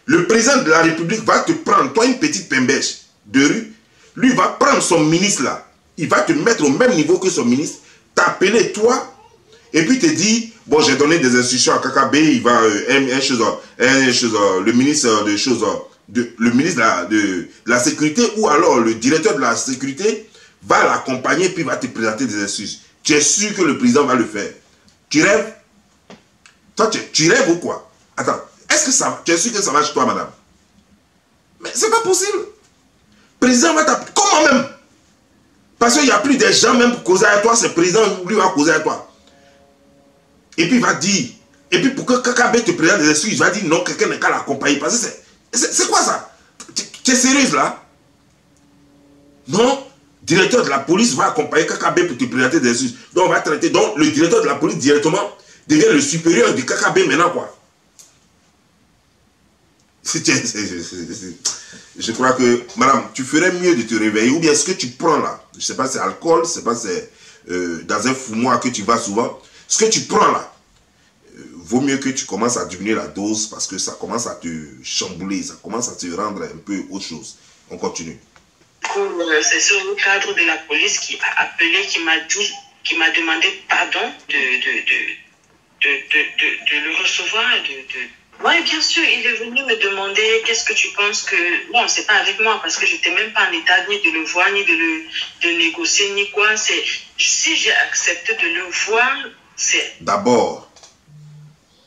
le président de la République va te prendre, toi, une petite pembèche de rue, lui va prendre son ministre, là, il va te mettre au même niveau que son ministre, t'appeler toi, et puis te dire, bon, j'ai donné des instructions à KKB, il va, le ministre de choses, le ministre de la sécurité, ou alors le directeur de la sécurité, va l'accompagner, puis va te présenter des excuses. Tu es sûr que le président va le faire? Tu rêves? Toi, tu rêves ou quoi? Attends, est-ce que ça, tu es sûr que ça va chez toi, madame? Mais c'est pas possible. Le président va t'appeler, comment même? Parce qu'il n'y a plus de gens même pour causer avec toi, c'est le président lui va causer avec toi. Et puis il va dire, et puis pour que KKB te présente des excuses, il va dire non, quelqu'un n'est qu'à l'accompagner. Parce que c'est quoi ça? Tu es sérieuse là? Non, directeur de la police va accompagner KKB pour te présenter des excuses. Donc on va traiter, donc le directeur de la police directement devient le supérieur du KKB maintenant, quoi. Je crois que, madame, tu ferais mieux de te réveiller. Ou bien ce que tu prends là, je ne sais pas si c'est alcool, je ne sais pas si c'est dans un fumoir que tu vas souvent. Ce que tu prends là, vaut mieux que tu commences à diminuer la dose parce que ça commence à te chambouler, ça commence à te rendre un peu autre chose. On continue. coup, c'est ce cadre de la police qui a appelé, qui m'a dit, qui m'a demandé pardon de le recevoir. Oui, bien sûr, il est venu me demander qu'est-ce que tu penses que... Bon, c'est pas avec moi parce que je n'étais même pas en état ni de le voir, ni de négocier, ni quoi. Si j'ai accepté de le voir, c'est... D'abord,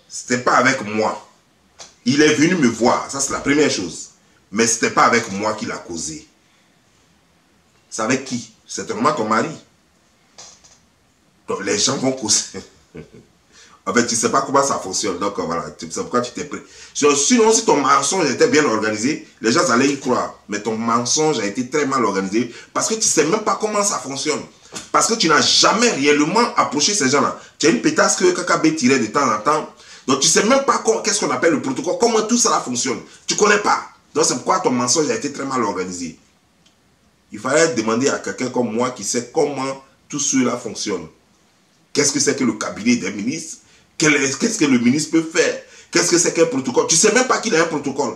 c'était pas avec moi. Il est venu me voir, ça c'est la première chose. Mais c'était pas avec moi qu'il a causé. C'est avec qui? C'est normalement ton mari. Donc les gens vont causer. En fait, tu ne sais pas comment ça fonctionne. Donc voilà, c'est pourquoi tu t'es pris. Sinon, si ton mensonge était bien organisé, les gens allaient y croire. Mais ton mensonge a été très mal organisé parce que tu ne sais même pas comment ça fonctionne. Parce que tu n'as jamais réellement approché ces gens-là. Tu as une pétasse que KKB tirait de temps en temps. Donc tu ne sais même pas qu'est-ce qu'on appelle le protocole, comment tout cela fonctionne. Tu ne connais pas. Donc c'est pourquoi ton mensonge a été très mal organisé. Il fallait demander à quelqu'un comme moi qui sait comment tout cela fonctionne. Qu'est-ce que c'est que le cabinet des ministres? Qu'est-ce que le ministre peut faire? Qu'est-ce que c'est qu'un protocole? Tu ne sais même pas qu'il a un protocole.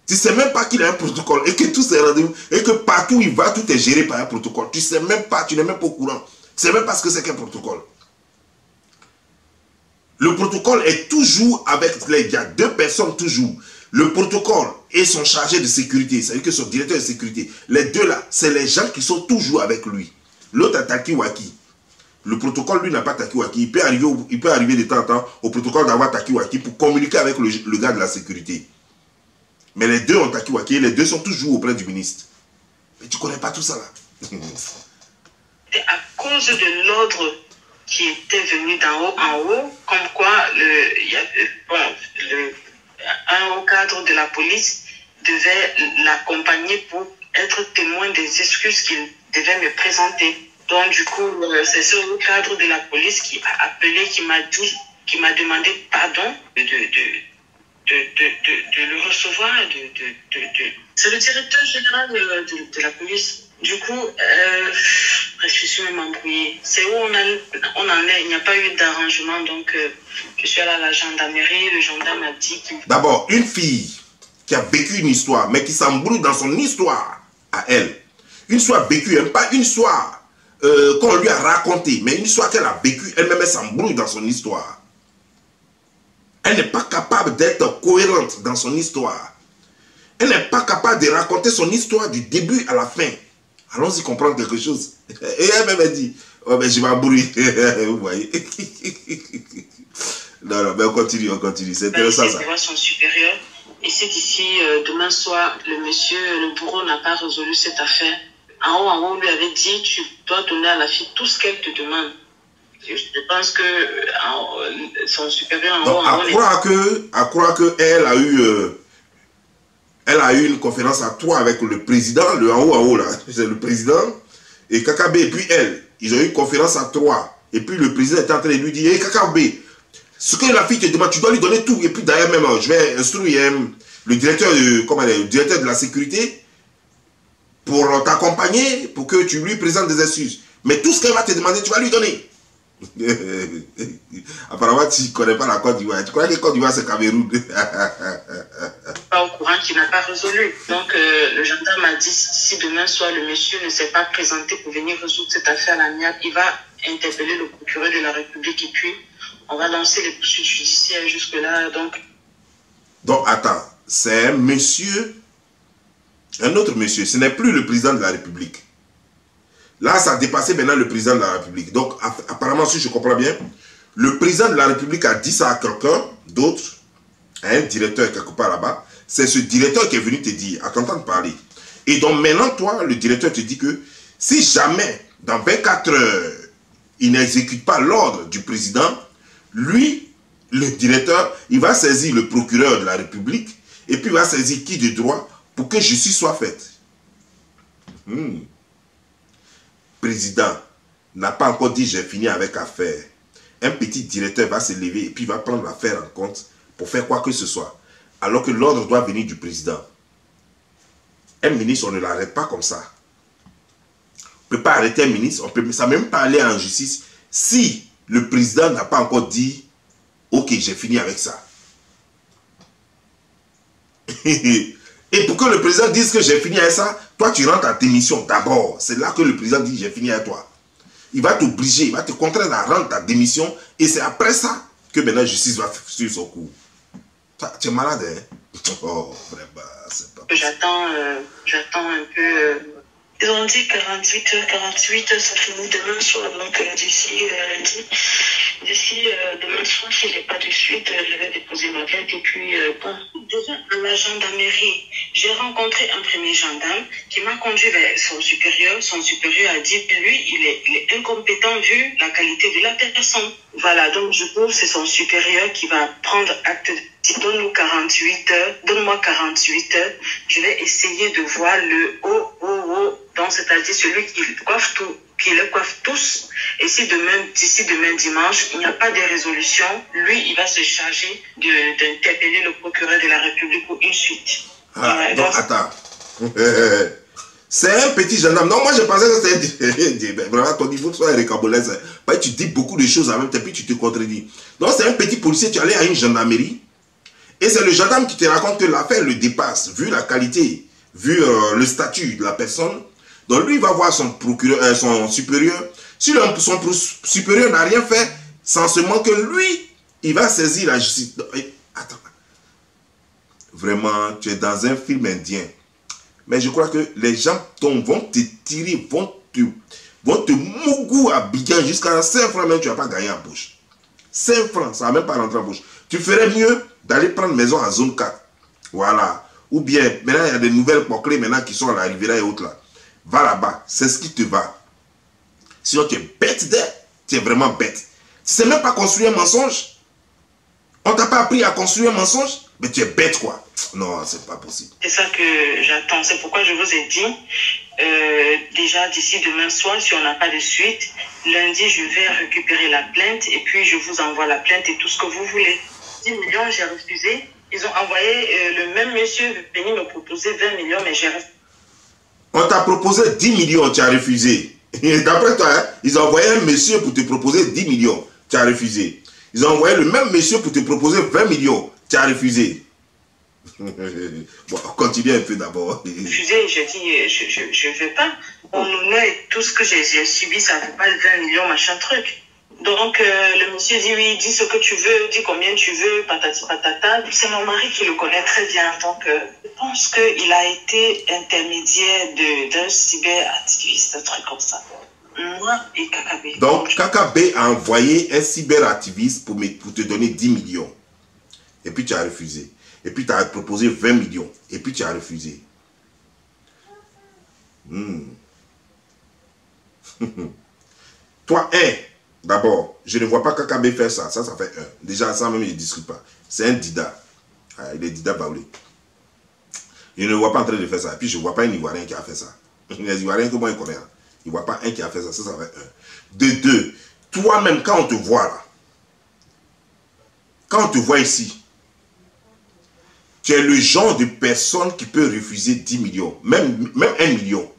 Tu ne sais même pas qu'il a un protocole et que tous ces rendez-vous, et que partout où il va, tout est géré par un protocole. Tu ne sais même pas, tu n'es même pas au courant. Tu ne sais même pas ce que c'est qu'un protocole. Le protocole est toujours avec il y a deux personnes toujours. Le protocole et son chargé de sécurité, c'est-à-dire que son directeur de sécurité, les deux là, c'est les gens qui sont toujours avec lui. L'autre a Takiwaki. Le protocole, lui, n'a pas Takiwaki. Il peut arriver de temps en temps au protocole d'avoir Takiwaki pour communiquer avec le gars de la sécurité. Mais les deux ont Takiwaki et les deux sont toujours auprès du ministre. Mais tu ne connais pas tout ça là. C'est à cause de l'ordre qui était venu d'en haut en haut, comme quoi un haut cadre de la police devait l'accompagner pour être témoin des excuses qu'il devait me présenter. Donc du coup, c'est ce haut cadre de la police qui a appelé, qui m'a dit, qui m'a demandé pardon de le recevoir. C'est le directeur général de la police. Du coup, je suis même embrouillée. C'est où on en est. Il n'y a pas eu d'arrangement. Donc, je suis allée à la gendarmerie. Le gendarme m'a dit qu'il... D'abord, une fille qui a vécu une histoire, mais qui s'embrouille dans son histoire à elle. Une histoire vécue, hein, pas une histoire qu'on lui a racontée, mais une histoire qu'elle a vécue, elle-même, elle s'embrouille dans son histoire. Elle n'est pas capable d'être cohérente dans son histoire. Elle n'est pas capable de raconter son histoire du début à la fin. Allons-y comprendre quelque chose. Et elle m'a dit, oh ben je m'embrouille. Vous voyez. Non, mais on continue. C'est intéressant ça. Son supérieur. Et si d'ici demain soir, le bourreau n'a pas résolu cette affaire, en haut, on lui avait dit, tu dois donner à la fille tout ce qu'elle te demande. Je pense que son supérieur en haut... À croire qu'elle a eu... elle a eu une conférence à trois avec le président, le en haut là, c'est le président, et KKB, et puis elle. Ils ont eu une conférence à trois. Et puis le président est en train de lui dire, hey KKB, ce que la fille te demande, tu dois lui donner tout. Et puis d'ailleurs même, je vais instruire le directeur de la sécurité pour t'accompagner, pour que tu lui présentes des excuses. Mais tout ce qu'elle va te demander, tu vas lui donner. Apparemment, tu ne connais pas la Côte d'Ivoire. Tu crois que la Côte d'Ivoire, c'est Cameroun? Pas au courant qu'il n'a pas résolu. Donc, le gendarme m'a dit, si demain soir, le monsieur ne s'est pas présenté pour venir résoudre cette affaire à l'amiable, il va interpeller le procureur de la République et puis on va lancer les poursuites judiciaires jusque-là. Donc, attends, c'est un monsieur, un autre monsieur. Ce n'est plus le président de la République. Là, ça a dépassé maintenant le président de la République. Donc, apparemment, si je comprends bien, le président de la République a dit ça à quelqu'un d'autre, à un directeur quelque part là-bas. C'est ce directeur qui est venu te dire, à t'entendre parler. Et donc, maintenant, toi, le directeur te dit que si jamais, dans 24 heures, il n'exécute pas l'ordre du président, lui, le directeur, il va saisir le procureur de la République et puis il va saisir qui de droit pour que justice soit faite. Président n'a pas encore dit j'ai fini avec l'affaire. Un petit directeur va se lever et puis va prendre l'affaire en compte pour faire quoi que ce soit. Alors que l'ordre doit venir du président. Un ministre, on ne l'arrête pas comme ça. On ne peut pas arrêter un ministre, on peut ça même pas aller en justice si le président n'a pas encore dit ok, j'ai fini avec ça. Et pour que le président dise que j'ai fini avec ça, toi tu rentres à tes missions d'abord. C'est là que le président dit j'ai fini avec toi. Il va t'obliger, il va te contraindre à rendre ta démission. Et c'est après ça que maintenant la justice va suivre son cours. Tu es malade, hein? Oh, vraiment, c'est pas possible. J'attends un peu. Ils ont dit 48h, ça finit demain soir. Donc d'ici demain soir, si je n'ai pas de suite, je vais déposer ma plainte. Et puis, bon, déjà à la gendarmerie, j'ai rencontré un premier gendarme qui m'a conduit vers son supérieur. Son supérieur a dit que lui, il est incompétent vu la qualité de la personne. Voilà, donc je trouve que c'est son supérieur qui va prendre acte de... Donne-nous 48 heures, donne-moi 48 heures, je vais essayer de voir le haut, donc c'est-à-dire celui qui coiffe tout, qui les coiffe tous. Et si d'ici demain dimanche, il n'y a pas de résolution, lui, il va se charger d'interpeller le procureur de la République pour une suite. Ah, donc attends. C'est un petit gendarme. Non, moi je pensais que c'était vraiment ton niveau soit récambolaise. Tu dis beaucoup de choses en même temps, puis tu te contredis. Donc c'est un petit policier, tu allais à une gendarmerie. Et c'est le gendarme qui te raconte que l'affaire le dépasse, vu la qualité, vu le statut de la personne. Donc lui, il va voir son procureur, son supérieur. Si son supérieur n'a rien fait, sans seulement que lui, il va saisir la justice. Attends. Vraiment, tu es dans un film indien. Mais je crois que les gens vont te tirer, vont te mougou à Bidjan jusqu'à 5 francs même, tu ne vas pas gagner en bouche. 5 francs, ça ne va même pas rentrer en bouche. Tu ferais mieux d'aller prendre maison à zone 4. Voilà. Ou bien, maintenant, il y a des nouvelles clés maintenant qui sont à la Riviera et autres là. Va là-bas. C'est ce qui te va. Sinon, tu es bête d'air. Tu es vraiment bête. Tu ne sais même pas construire un mensonge. On t'a pas appris à construire un mensonge. Mais tu es bête, quoi. Non, c'est pas possible. C'est ça que j'attends. C'est pourquoi je vous ai dit, déjà d'ici demain soir, si on n'a pas de suite, lundi, je vais récupérer la plainte et puis je vous envoie la plainte et tout ce que vous voulez. 10 millions, j'ai refusé. Ils ont envoyé le même monsieur venu me proposer 20 millions, mais j'ai refusé. On t'a proposé 10 millions, tu as refusé. D'après toi, hein, ils ont envoyé un monsieur pour te proposer 10 millions, tu as refusé. Ils ont envoyé le même monsieur pour te proposer 20 millions, tu as refusé. Bon, continue un peu d'abord. Refusé, j'ai dit, je ne veux pas. Mon honneur et tout ce que j'ai subi, ça ne vaut pas 20 millions, machin truc. Donc, le monsieur dit oui, dis ce que tu veux, dis combien tu veux, patati patata. C'est mon mari qui le connaît très bien. Donc, je pense qu'il a été intermédiaire d'un cyberactiviste, un truc comme ça. Moi et KKB. Donc, KKB a envoyé un cyberactiviste pour te donner 10 millions. Et puis, tu as refusé. Et puis, tu as proposé 20 millions. Et puis, tu as refusé. Toi, d'abord, je ne vois pas KKB faire ça. Ça fait un. Déjà, ça même, il ne discute pas. C'est un Dida. Ah, il est Dida Baoulé. Je ne le vois pas en train de faire ça. Et puis, je ne vois pas un Ivoirien qui a fait ça. Les Ivoiriens que moi, je connais. Il ne voit pas un qui a fait ça. Ça fait un. De deux, toi-même, quand on te voit là, quand on te voit ici, tu es le genre de personne qui peut refuser 10 millions. Même 1 million.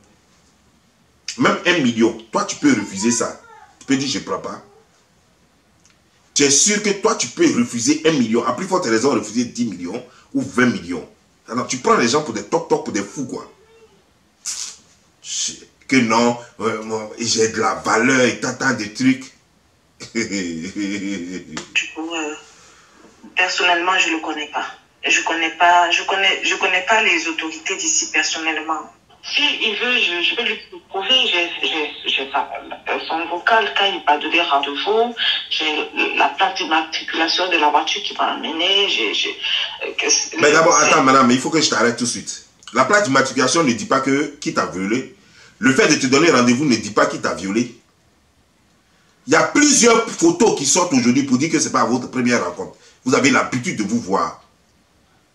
Même 1 million. Toi, tu peux refuser ça. Tu peux dire, je ne prends pas. Tu es sûr que toi, tu peux refuser 1 million. À plus forte raison, refuser 10 millions ou 20 millions. Alors, tu prends les gens pour des toc-toc, pour des fous, quoi. Que non, j'ai de la valeur et t'attends des trucs. Du coup, personnellement, je ne le connais pas. Je connais pas les autorités d'ici personnellement. S'il veut, je vais lui prouver. J'ai son vocal quand il m'a donné rendez-vous. J'ai la plaque d'immatriculation de la voiture qui m'a amené. Mais d'abord, attends, madame, il faut que je t'arrête tout de suite. La plaque d'immatriculation ne dit pas qui t'a violé. Le fait de te donner rendez-vous ne dit pas qui t'a violé. Il y a plusieurs photos qui sortent aujourd'hui pour dire que ce n'est pas votre première rencontre. Vous avez l'habitude de vous voir.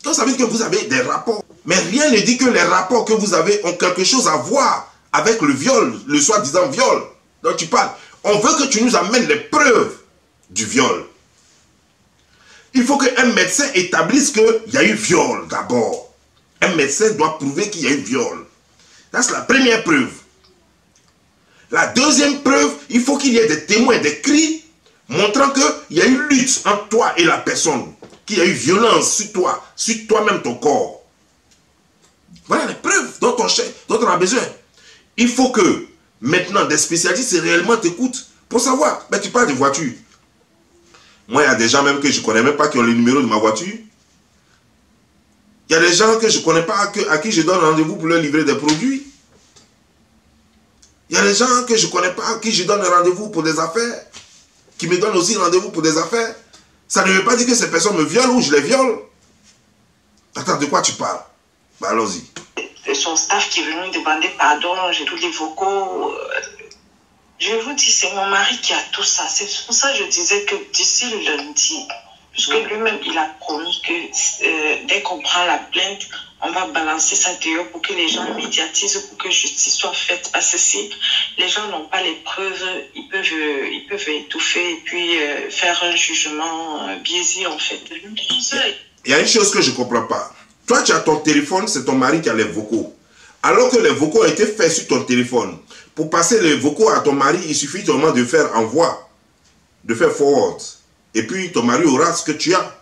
Donc ça veut dire que vous avez des rapports. Mais rien ne dit que les rapports que vous avez ont quelque chose à voir avec le viol, le soi-disant viol dont tu parles. On veut que tu nous amènes les preuves du viol. Il faut qu'un médecin établisse qu'il y a eu viol d'abord. Un médecin doit prouver qu'il y a eu viol. Ça, c'est la première preuve. La deuxième preuve, il faut qu'il y ait des témoins, des cris, montrant qu'il y a eu lutte entre toi et la personne, qu'il y a eu violence sur toi, sur toi-même, ton corps. Voilà les preuves dont on a besoin. Il faut que maintenant des spécialistes réellement t'écoutent pour savoir. Mais tu parles de voiture. Moi, il y a des gens même que je ne connais même pas qui ont le numéro de ma voiture. Il y a des gens que je ne connais pas à qui je donne rendez-vous pour leur livrer des produits. Il y a des gens que je ne connais pas à qui je donne rendez-vous pour des affaires. Qui me donnent aussi rendez-vous pour des affaires. Ça ne veut pas dire que ces personnes me violent ou je les viole. Attends, de quoi tu parles? Bah, allons-y. Son staff qui est venu demander pardon, j'ai tous les vocaux. Je vous dis, c'est mon mari qui a tout ça. C'est pour ça que je disais que d'ici le lundi, puisque lui-même, il a promis que dès qu'on prend la plainte, on va balancer ça dehors pour que les gens médiatisent, pour que justice soit faite. Parce que si les gens n'ont pas les preuves, ils peuvent étouffer et puis faire un jugement biaisé, en fait. Il y a une chose que je ne comprends pas. Toi, tu as ton téléphone, c'est ton mari qui a les vocaux. Alors que les vocaux ont été faits sur ton téléphone. Pour passer les vocaux à ton mari, il suffit seulement de faire envoi, de faire forward. Et puis, ton mari aura ce que tu as.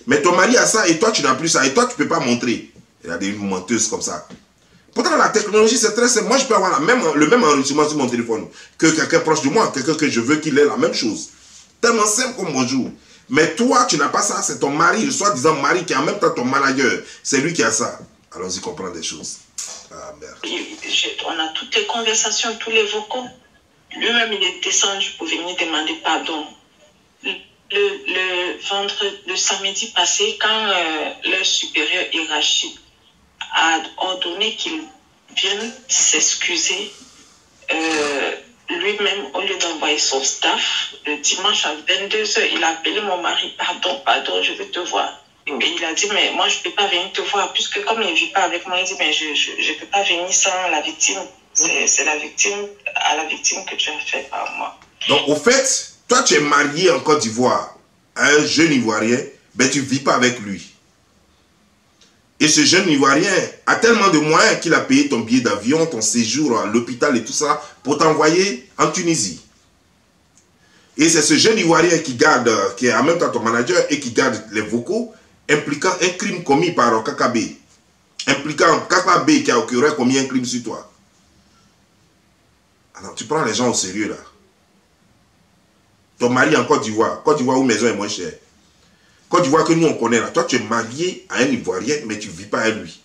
Mais ton mari a ça et toi, tu n'as plus ça. Et toi, tu ne peux pas montrer. Il y a des menteuses comme ça. Pourtant, la technologie, c'est très simple. Moi, je peux avoir le même enregistrement sur mon téléphone que quelqu'un proche de moi, quelqu'un que je veux qu'il ait la même chose. Tellement simple comme bonjour. Mais toi, tu n'as pas ça. C'est ton mari, le soi-disant mari, qui est en même temps ton manager. C'est lui qui a ça. Allons-y comprendre des choses. Ah, merde. On a toutes les conversations, tous les vocaux. Lui-même, il est descendu pour venir demander pardon. Le samedi passé, quand leur supérieur hiérarchique a ordonné qu'il vienne s'excuser, lui-même, au lieu d'envoyer son staff, le dimanche à 22h, il a appelé mon mari, pardon, je veux te voir. Et il a dit, mais moi, je ne peux pas venir te voir, puisque comme il ne vit pas avec moi, il dit, mais je ne peux pas venir sans la victime. C'est à la victime que tu as fait par moi. Donc, au fait, toi, tu es marié en Côte d'Ivoire à un jeune Ivoirien, mais tu ne vis pas avec lui. Et ce jeune Ivoirien a tellement de moyens qu'il a payé ton billet d'avion, ton séjour à l'hôpital et tout ça, pour t'envoyer en Tunisie. Et c'est ce jeune Ivoirien qui est en même temps ton manager et qui garde les vocaux impliquant un crime commis par KKB. Impliquant KKB qui aurait commis un crime sur toi. Alors, tu prends les gens au sérieux là. Ton mari en Côte d'Ivoire où maison est moins chère. Côte d'Ivoire que nous on connaît là. Toi, tu es marié à un Ivoirien, mais tu ne vis pas avec lui.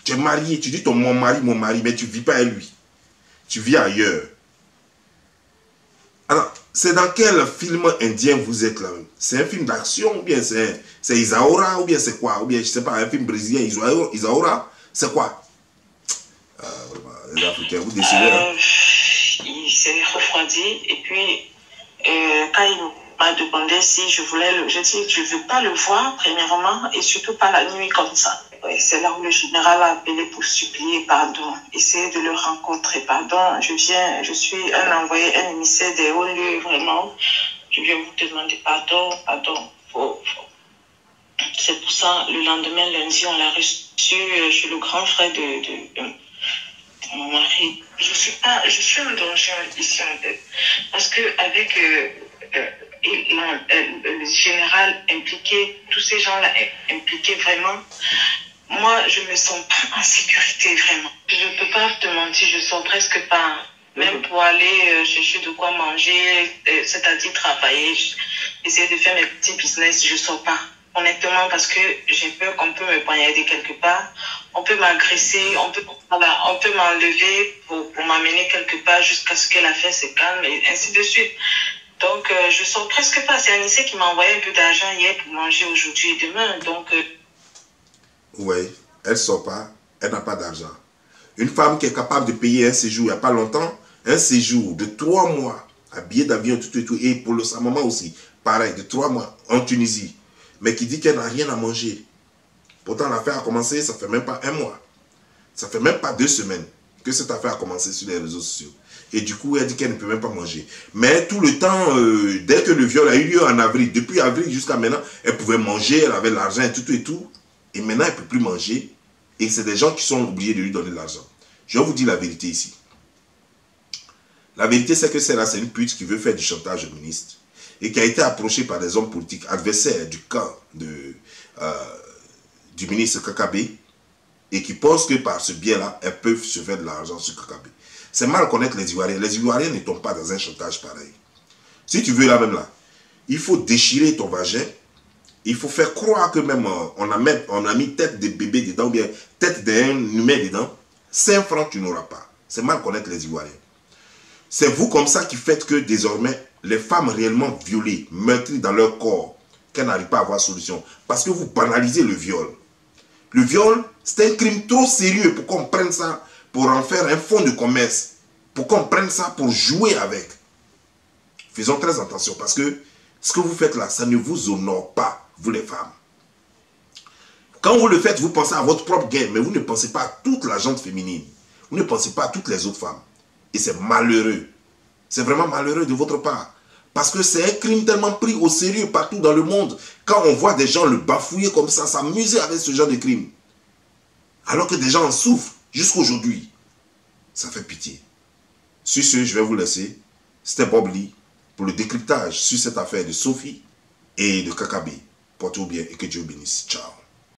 Tu es marié, tu dis mon mari, mais tu ne vis pas avec lui. Tu vis ailleurs. Alors, c'est dans quel film indien vous êtes là? C'est un film d'action ou bien c'est Isaura ou bien c'est quoi? Ou bien je ne sais pas, un film brésilien, Isaura, c'est quoi? Les Africains, vous décidez. Il s'est refroidi et puis quand il m'a demandé si je voulais je dis je ne veux pas le voir premièrement et surtout pas la nuit comme ça. C'est là où le général a appelé pour supplier pardon, essayer de le rencontrer, pardon, je suis un envoyé, un émissaire des hauts lieux, vraiment, je viens vous demander pardon. C'est pour ça, le lendemain, lundi, on l'a reçu chez le grand frère de mon mari. Je suis en danger ici en fait, parce que avec le général impliqué, tous ces gens-là impliqués vraiment, moi, je me sens pas en sécurité, vraiment. Je ne peux pas te mentir, je sors presque pas. Même pour aller chercher de quoi manger, c'est-à-dire travailler, essayer de faire mes petits business, je sors pas. Honnêtement, parce que j'ai peur qu'on peut me poignarder quelque part, on peut m'agresser, on peut m'enlever pour m'amener quelque part jusqu'à ce que l'affaire se calme et ainsi de suite. Donc, je sors presque pas. C'est Anissé qui m'a envoyé un peu d'argent hier pour manger aujourd'hui et demain. Donc, oui, elle ne sort pas, elle n'a pas d'argent. Une femme qui est capable de payer un séjour il n'y a pas longtemps, un séjour de 3 mois, un billet d'avion, tout, et pour sa maman aussi, pareil, de 3 mois en Tunisie, mais qui dit qu'elle n'a rien à manger. Pourtant, l'affaire a commencé, ça ne fait même pas 1 mois. Ça ne fait même pas 2 semaines que cette affaire a commencé sur les réseaux sociaux. Et du coup, elle dit qu'elle ne peut même pas manger. Mais tout le temps, dès que le viol a eu lieu en avril, depuis avril jusqu'à maintenant, elle pouvait manger, elle avait l'argent et tout. Et maintenant, elle ne peut plus manger. Et c'est des gens qui sont obligés de lui donner de l'argent. Je vais vous dire la vérité ici. La vérité, c'est que celle-là, c'est une pute qui veut faire du chantage au ministre. Et qui a été approchée par des hommes politiques adversaires du camp du ministre KKB. et qui pensent que par ce biais-là, elles peuvent se faire de l'argent sur Kakabé. C'est mal connaître les Ivoiriens. Les Ivoiriens ne tombent pas dans un chantage pareil. Si tu veux là même là, il faut déchirer ton vagin. Il faut faire croire que même on a mis tête de bébé dedans ou bien tête d'un humain dedans. 5 francs, tu n'auras pas. C'est mal connaître les Ivoiriens. C'est vous comme ça qui faites que désormais, les femmes réellement violées, meurtries dans leur corps, qu'elles n'arrivent pas à avoir solution. Parce que vous banalisez le viol. Le viol, c'est un crime trop sérieux pour qu'on prenne ça, pour en faire un fonds de commerce. Pour qu'on prenne ça pour jouer avec. Faisons très attention parce que ce que vous faites là, ça ne vous honore pas, vous les femmes. Quand vous le faites, vous pensez à votre propre gain, mais vous ne pensez pas à toute la gente féminine. Vous ne pensez pas à toutes les autres femmes. Et c'est malheureux. C'est vraiment malheureux de votre part. Parce que c'est un crime tellement pris au sérieux partout dans le monde. Quand on voit des gens le bafouiller comme ça, s'amuser avec ce genre de crime. Alors que des gens en souffrent jusqu'à aujourd'hui. Ça fait pitié. Sur ce, je vais vous laisser. C'était Bob Lee pour le décryptage sur cette affaire de Sophie et de Kakabé. Portez-vous bien et que Dieu bénisse. Ciao.